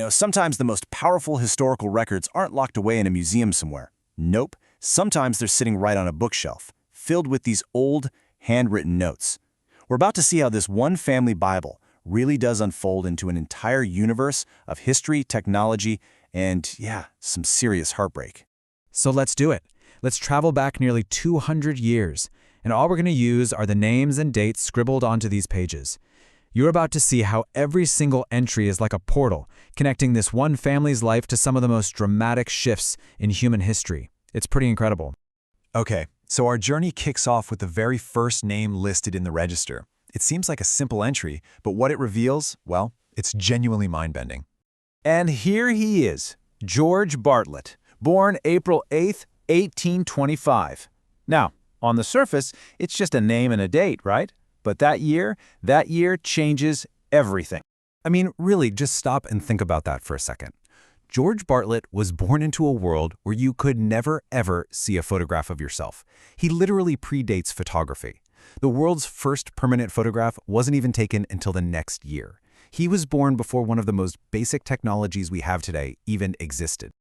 Sometimes the most powerful historical records aren't locked away in a museum somewhere. Nope, sometimes they're sitting right on a bookshelf, filled with these old, handwritten notes. We're about to see how this one family Bible really does unfold into an entire universe of history, technology, and, some serious heartbreak. So let's do it. Let's travel back nearly 200 years, and all we're going to use are the names and dates scribbled onto these pages. You're about to see how every single entry is like a portal, connecting this one family's life to some of the most dramatic shifts in human history. It's pretty incredible. Okay, so our journey kicks off with the very first name listed in the register. It seems like a simple entry, but what it reveals, well, it's genuinely mind-bending. And here he is, George Bartlett, born April 8th, 1825. Now, on the surface, it's just a name and a date, right? But that year changes everything. I mean, really, just stop and think about that for a second. George Bartlett was born into a world where you could never, ever see a photograph of yourself. He literally predates photography. The world's first permanent photograph wasn't even taken until the next year. He was born before one of the most basic technologies we have today even existed.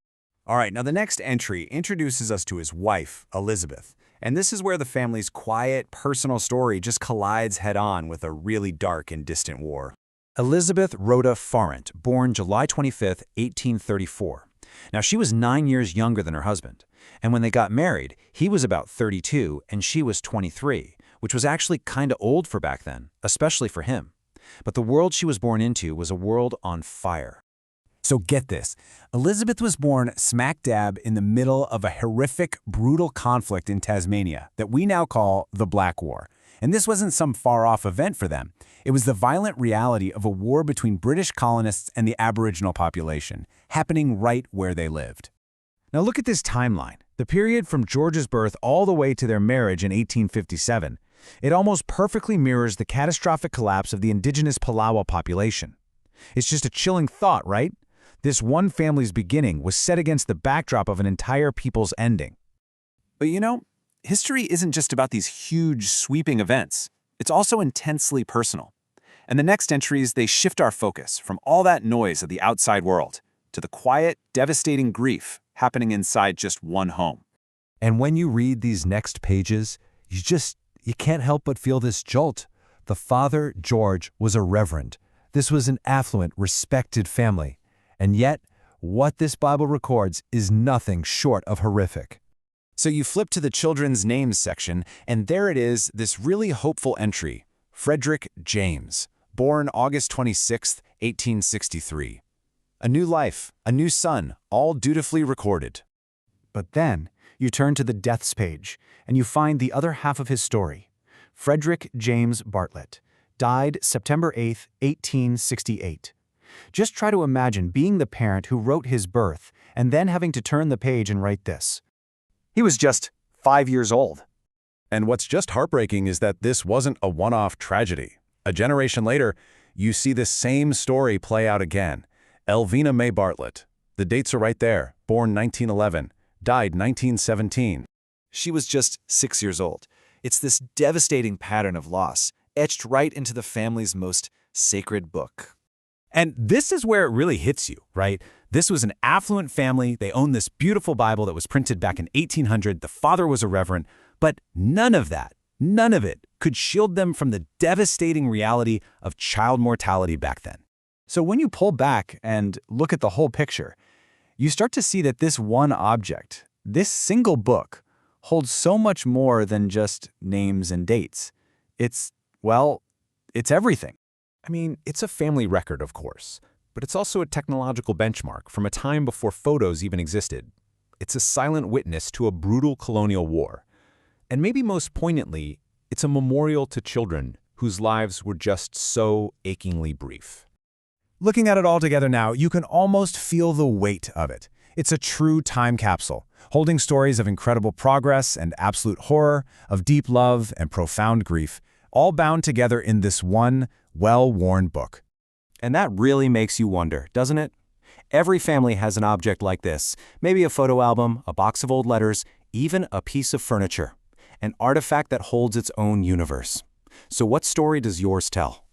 All right, now the next entry introduces us to his wife, Elizabeth. And this is where the family's quiet, personal story just collides head-on with a really dark and distant war. Elizabeth Rhoda Farrant, born July 25th, 1834. Now, she was 9 years younger than her husband. And when they got married, he was about 32 and she was 23, which was actually kind of old for back then, especially for him. But the world she was born into was a world on fire. So get this, Elizabeth was born smack dab in the middle of a horrific, brutal conflict in Tasmania that we now call the Black War. And this wasn't some far-off event for them. It was the violent reality of a war between British colonists and the Aboriginal population, happening right where they lived. Now look at this timeline, the period from George's birth all the way to their marriage in 1857. It almost perfectly mirrors the catastrophic collapse of the indigenous Palawa population. It's just a chilling thought, right? This one family's beginning was set against the backdrop of an entire people's ending. But history isn't just about these huge, sweeping events. It's also intensely personal. And the next entries, they shift our focus from all that noise of the outside world to the quiet, devastating grief happening inside just one home. And when you read these next pages, you can't help but feel this jolt. The father, George, was a reverend. This was an affluent, respected family. And yet, what this Bible records is nothing short of horrific. So you flip to the children's names section, and there it is, this really hopeful entry, Frederick James, born August 26, 1863. A new life, a new son, all dutifully recorded. But then, you turn to the deaths page, and you find the other half of his story. Frederick James Bartlett died September 8, 1868. Just try to imagine being the parent who wrote his birth and then having to turn the page and write this. He was just 5 years old. And what's just heartbreaking is that this wasn't a one-off tragedy. A generation later, you see this same story play out again. Elvina May Bartlett. The dates are right there. Born 1911, died 1917. She was just 6 years old. It's this devastating pattern of loss, etched right into the family's most sacred book. And this is where it really hits you, right? This was an affluent family. They owned this beautiful Bible that was printed back in 1800. The father was a reverend, but none of it could shield them from the devastating reality of child mortality back then. So when you pull back and look at the whole picture, you start to see that this one object, this single book, holds so much more than just names and dates. It's everything. I mean, it's a family record, of course, but it's also a technological benchmark from a time before photos even existed. It's a silent witness to a brutal colonial war. And maybe most poignantly, it's a memorial to children whose lives were just so achingly brief. Looking at it all together now, you can almost feel the weight of it. It's a true time capsule, holding stories of incredible progress and absolute horror, of deep love and profound grief, all bound together in this one well-worn book. And that really makes you wonder, doesn't it? Every family has an object like this, maybe a photo album, a box of old letters, even a piece of furniture, an artifact that holds its own universe. So what story does yours tell?